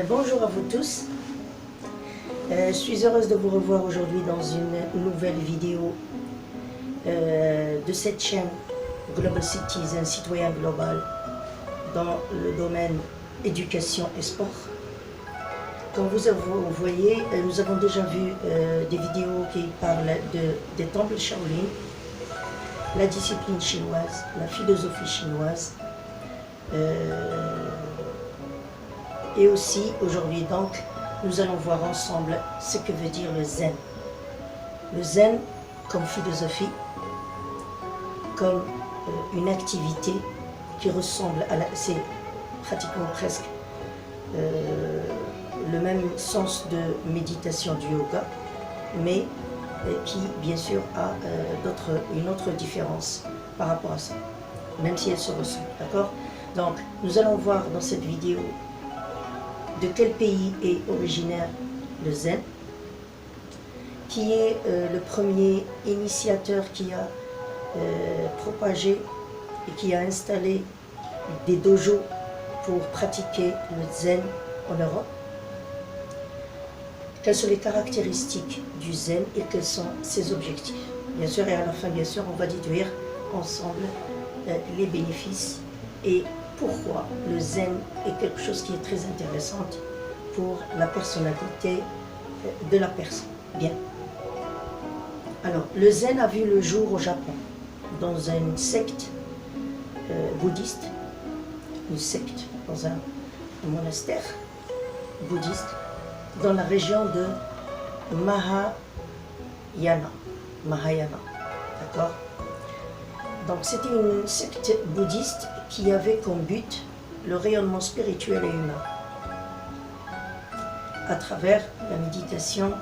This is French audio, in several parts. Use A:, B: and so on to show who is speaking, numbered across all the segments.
A: Bonjour à vous tous. Je suis heureuse de vous revoir aujourd'hui dans une nouvelle vidéo de cette chaîne Global Citizen, citoyen global, dans le domaine éducation et sport. Comme vous voyez, nous avons déjà vu des vidéos qui parlent des temples Shaolin, la discipline chinoise, la philosophie chinoise, et aussi aujourd'hui donc nous allons voir ensemble ce que veut dire le zen. Le zen comme philosophie, comme une activité qui ressemble à c'est pratiquement presque le même sens de méditation du yoga, mais qui bien sûr a une autre différence par rapport à ça, même si elle se ressemble, d'accord? Donc nous allons voir dans cette vidéo de quel pays est originaire le zen, qui est le premier initiateur qui a propagé et qui a installé des dojos pour pratiquer le zen en Europe. Quelles sont les caractéristiques du zen et quels sont ses objectifs? Bien sûr, et à la fin, bien sûr, on va déduire ensemble les bénéfices et pourquoi le zen est quelque chose qui est très intéressant pour la personnalité de la personne. Bien. Alors, le zen a vu le jour au Japon, dans une secte bouddhiste, une secte dans un monastère bouddhiste, dans la région de Mahayana. D'accord? Donc, c'était une secte bouddhiste qui avait comme but le rayonnement spirituel et humain à travers la méditation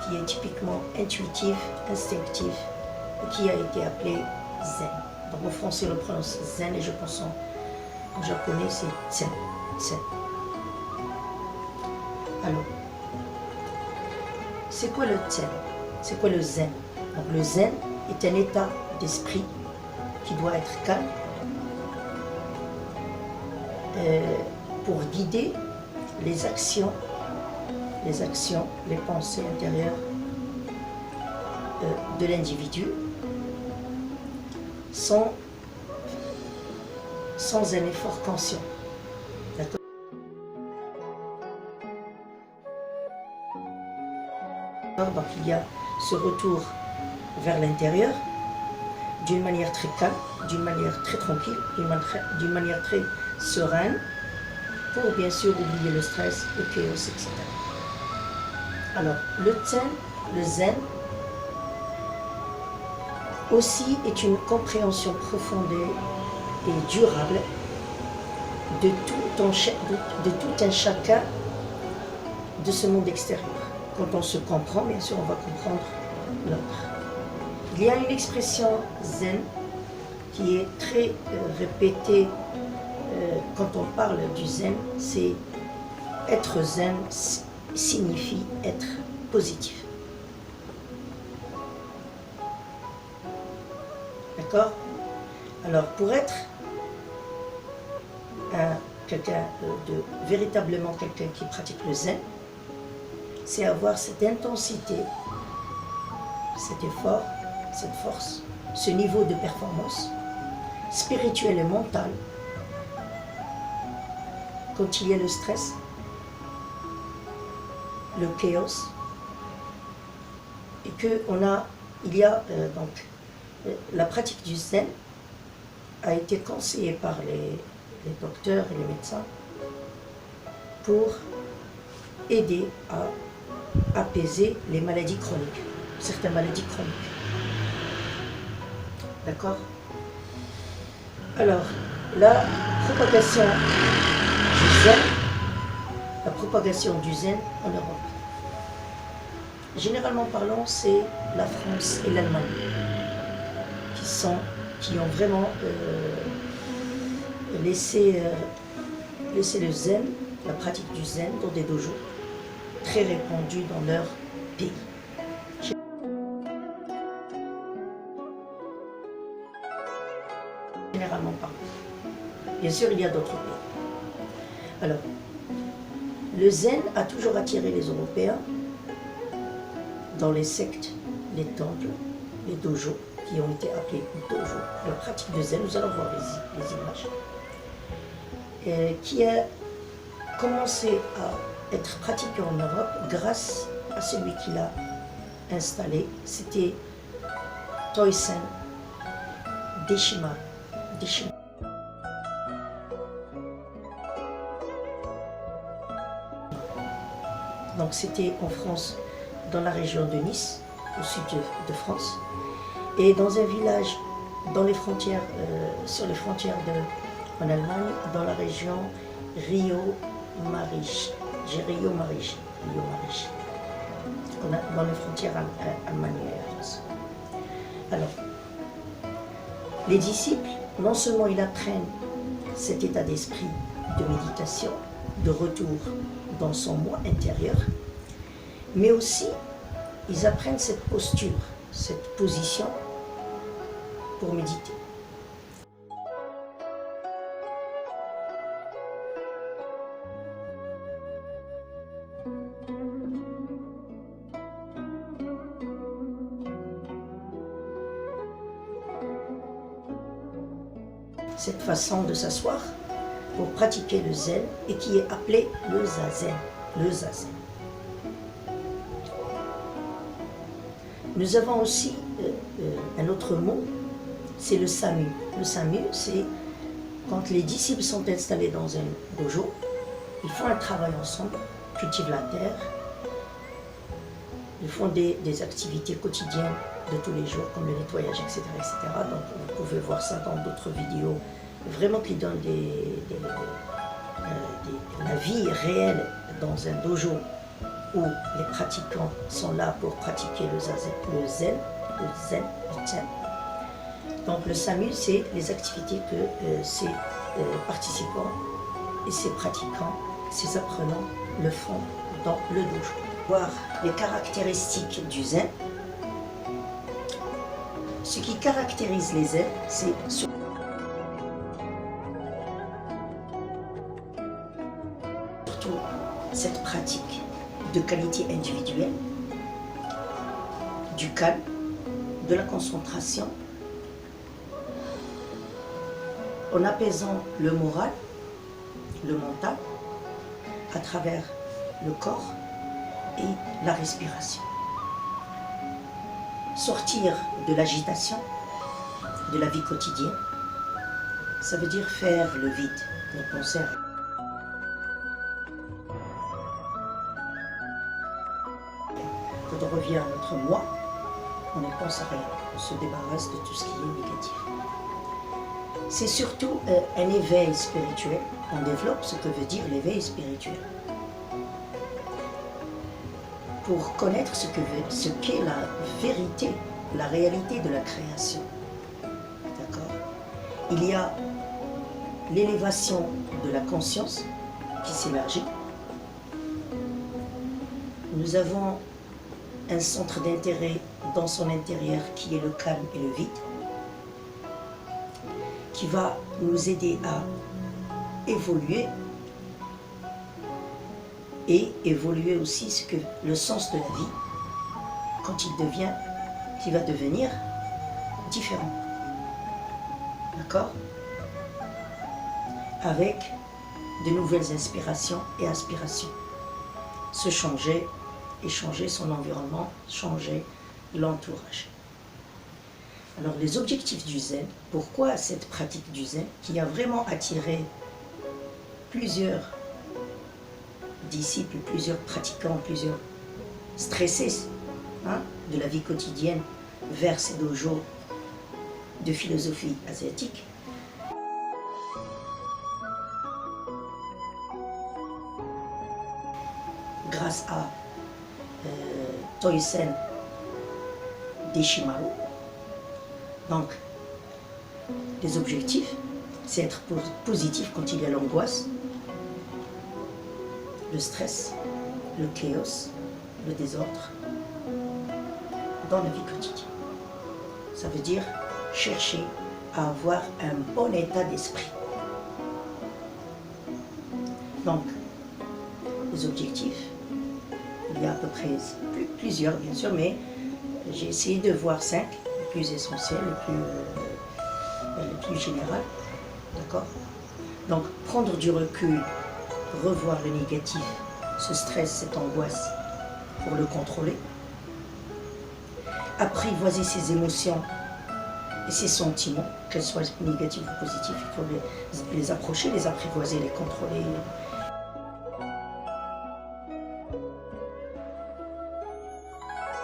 A: qui est typiquement intuitive, instinctive et qui a été appelée zen. Donc en français on le prononce zen et je pense en japonais c'est zen. Alors, c'est quoi le zen? C'est quoi le zen? Donc le zen est un état d'esprit qui doit être calme pour guider les actions, les pensées intérieures de l'individu sans un effort conscient. D'accord? Donc il y a ce retour vers l'intérieur d'une manière très calme, d'une manière très tranquille, d'une manière très sereine, pour bien sûr oublier le stress, le chaos, etc. Alors, le zen aussi est une compréhension profonde et durable de tout un chacun de ce monde extérieur. Quand on se comprend, bien sûr, on va comprendre l'autre. Il y a une expression zen qui est très répétée quand on parle du zen, c'est être zen signifie être positif. D'accord? Alors pour être véritablement quelqu'un qui pratique le zen, c'est avoir cette intensité, cet effort, cette force, ce niveau de performance spirituelle et mentale quand il y a le stress, le chaos, et la pratique du zen a été conseillée par les docteurs et les médecins pour aider à apaiser les maladies chroniques, certaines maladies chroniques. D'accord? Alors, la propagation du zen en Europe. Généralement parlant, c'est la France et l'Allemagne qui ont vraiment laissé le zen, la pratique du zen dans des dojos très répandus dans leur pays. Généralement parlant. Bien sûr, il y a d'autres pays. Alors, Le zen a toujours attiré les Européens dans les sectes, les temples, les dojos, qui ont été appelés dojos. La pratique de zen, nous allons voir les images, qui a commencé à être pratiquée en Europe grâce à celui qui l'a installé. C'était Toisen Deshimaru. Donc c'était en France, dans la région de Nice, au sud de France, et dans un village dans les frontières, sur les frontières en Allemagne, dans la région Rio-Marisch, dans les frontières allemandes et France. Alors, les disciples, non seulement ils apprennent cet état d'esprit de méditation, de retour dans son moi intérieur, mais aussi ils apprennent cette posture, cette position pour méditer. Cette façon de s'asseoir pour pratiquer le zen et qui est appelé le zazen. Le zazen. Nous avons aussi un autre mot, c'est le samu. Le samu, c'est quand les disciples sont installés dans un dojo, ils font un travail ensemble, cultivent la terre, ils font des activités quotidiennes de tous les jours, comme le nettoyage, etc., etc. Donc vous pouvez voir ça dans d'autres vidéos, vraiment qui donnent la vie réelle dans un dojo où les pratiquants sont là pour pratiquer le zen. Donc le SAMU, c'est les activités que ces participants et ces pratiquants, ces apprenants le font dans le dojo. Voir les caractéristiques du zen. Ce qui caractérise les zen, c'est surtout cette pratique de qualité individuelle, du calme, de la concentration, en apaisant le moral, le mental, à travers le corps et la respiration. Sortir de l'agitation, de la vie quotidienne, ça veut dire faire le vide de ton cerveau. Quand on revient à notre moi, on ne pense à rien, on se débarrasse de tout ce qui est négatif. C'est surtout un éveil spirituel. On développe ce que veut dire l'éveil spirituel. Pour connaître ce qu'est la vérité, la réalité de la création. D'accord ? Il y a l'élévation de la conscience qui s'élargit. Nous avons un centre d'intérêt dans son intérieur qui est le calme et le vide, qui va nous aider à évoluer et évoluer aussi le sens de la vie quand qui va devenir différent. D'accord ? Avec de nouvelles inspirations et aspirations. Se changer et changer son environnement, changer l'entourage. Alors les objectifs du zen, pourquoi cette pratique du zen qui a vraiment attiré plusieurs disciples, plusieurs pratiquants, plusieurs stressés de la vie quotidienne vers ces dojos de philosophie asiatique. Grâce à Toisen Deshimaru. Donc, les objectifs, c'est être positif quand il y a l'angoisse, le stress, le chaos, le désordre dans la vie quotidienne. Ça veut dire chercher à avoir un bon état d'esprit. Donc, les objectifs. Il y a à peu près plusieurs, bien sûr, mais j'ai essayé de voir 5, les plus essentiels, les plus généraux. D'accord? Donc, prendre du recul, revoir le négatif, ce stress, cette angoisse, pour le contrôler. Apprivoiser ses émotions et ses sentiments, qu'elles soient négatifs ou positifs, il faut les approcher, les apprivoiser, les contrôler.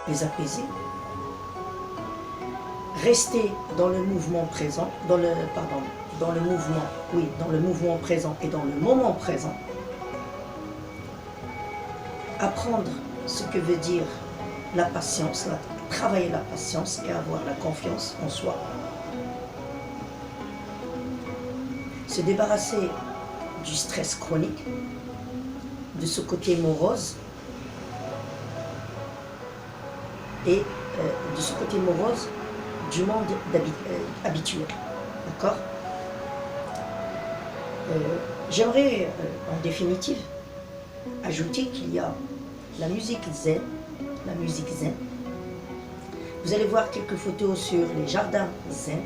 A: Les apaiser. Rester dans le mouvement présent, dans le mouvement présent et dans le moment présent. Apprendre ce que veut dire la patience, travailler la patience et avoir la confiance en soi. Se débarrasser du stress chronique, de ce côté morose et de ce côté morose du monde habituel. D'accord? J'aimerais en définitive ajouter qu'il y a la musique zen, Vous allez voir quelques photos sur les jardins zen.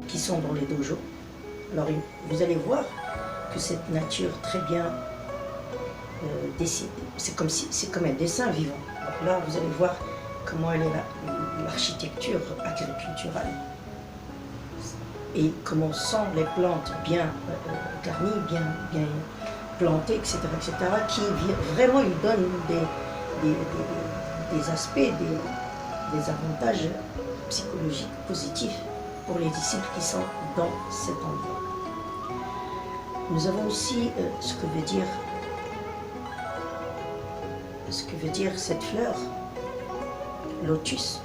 A: Qui sont dans les dojos. Alors vous allez voir que cette nature très bien dessinée, c'est comme un dessin vivant. Donc là vous allez voir comment elle est l'architecture agriculturale et comment sont les plantes bien garnies, bien plantées, etc., qui vraiment lui donnent des aspects, des avantages psychologiques positifs pour les disciples qui sont dans cet endroit. Nous avons aussi ce que veut dire cette fleur, lotus.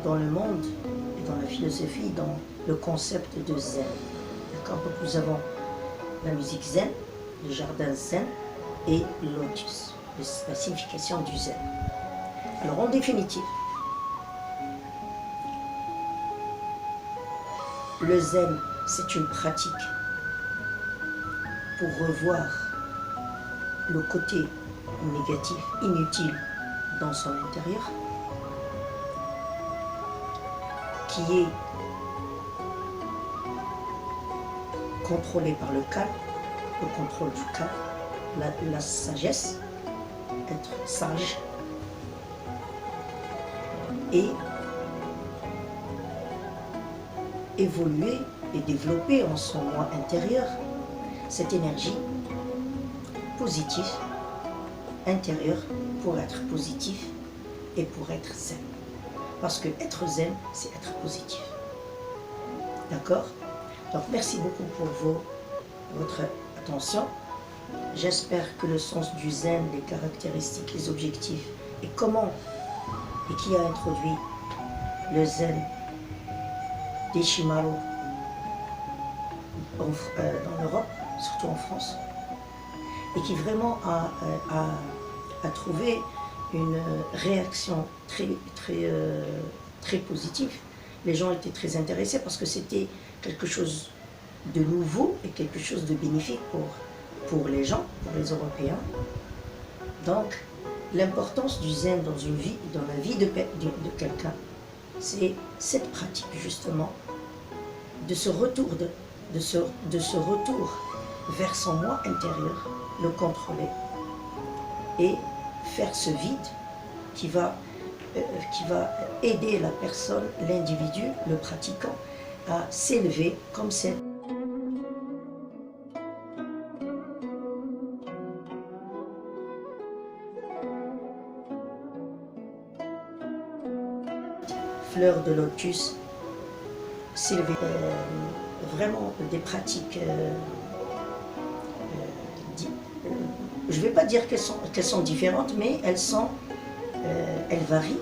A: Dans le monde et dans la philosophie, dans le concept de zen. D'accord? Donc nous avons la musique zen, le jardin zen et le lotus, la signification du zen. Alors en définitive, le zen, c'est une pratique pour revoir le côté négatif, inutile dans son intérieur, qui est contrôlé par le calme, le contrôle du calme, la sagesse, être sage, et évoluer et développer en son moi intérieur cette énergie positive intérieure pour être positif et pour être zen. Parce que être zen, c'est être positif. D'accord? Donc merci beaucoup pour votre attention. J'espère que le sens du zen, les caractéristiques, les objectifs et comment et qui a introduit le zen d'Ishimaru dans l'Europe, surtout en France, et qui vraiment a trouvé une réaction très positive. Les gens étaient très intéressés parce que c'était quelque chose de nouveau et quelque chose de bénéfique pour les gens, pour les Européens. Donc, l'importance du zen dans la vie de quelqu'un, c'est cette pratique justement de ce retour vers son moi intérieur, le contrôler et faire ce vide qui va aider la personne, l'individu, le pratiquant à s'élever comme cette fleur de lotus, s'élever. Vraiment des pratiques je ne vais pas dire qu'elles sont différentes, mais elles varient.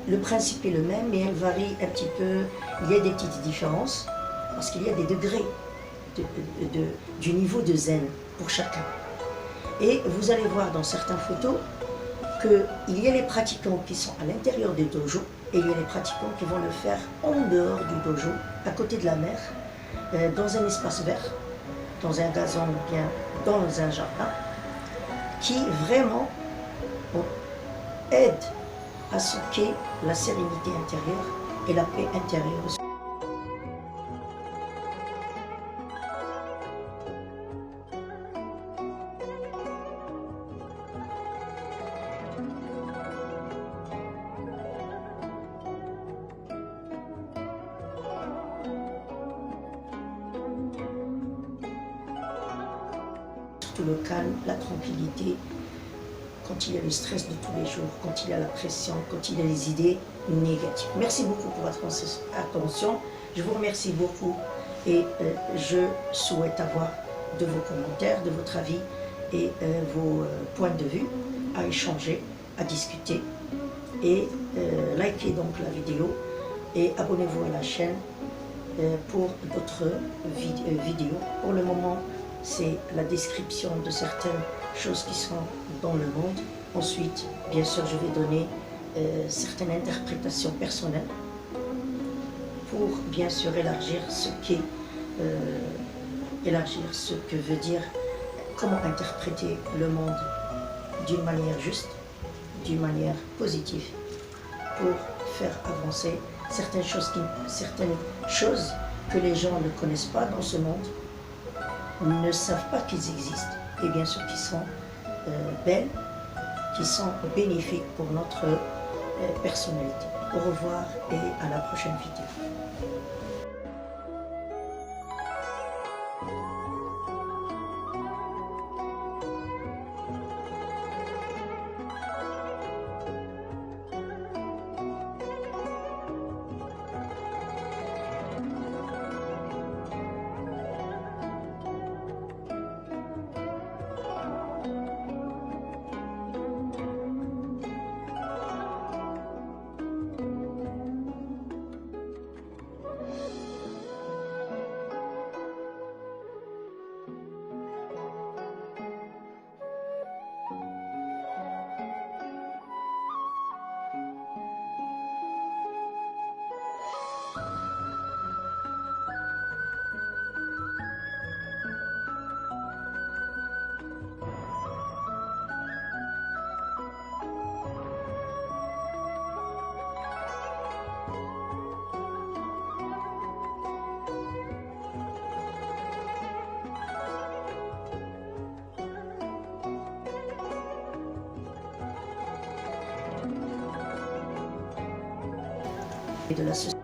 A: Le principe est le même, mais elles varient un petit peu. Il y a des petites différences, parce qu'il y a des degrés du niveau de zen pour chacun. Et vous allez voir dans certaines photos qu'il y a les pratiquants qui sont à l'intérieur du dojo, et il y a les pratiquants qui vont le faire en dehors du dojo, à côté de la mer, dans un espace vert, dans un gazon ou bien dans un jardin, qui vraiment aide à ce qu'est la sérénité intérieure et la paix intérieure. Surtout le calme, la tranquillité, quand il y a le stress de tous les jours, quand il y a la pression, quand il y a les idées négatives. Merci beaucoup pour votre attention. Je vous remercie beaucoup et je souhaite avoir de vos commentaires, de votre avis et vos points de vue à échanger, à discuter. Et likez donc la vidéo et abonnez-vous à la chaîne pour d'autres vidéos. Pour le moment, c'est la description de certaines choses qui sont dans le monde. Ensuite, bien sûr, je vais donner certaines interprétations personnelles pour bien sûr élargir ce que veut dire, comment interpréter le monde d'une manière juste, d'une manière positive, pour faire avancer certaines choses que les gens ne connaissent pas dans ce monde, ne savent pas qu'ils existent, et bien sûr qui sont belles, qui sont bénéfiques pour notre personnalité. Au revoir et à la prochaine vidéo. Et de la société.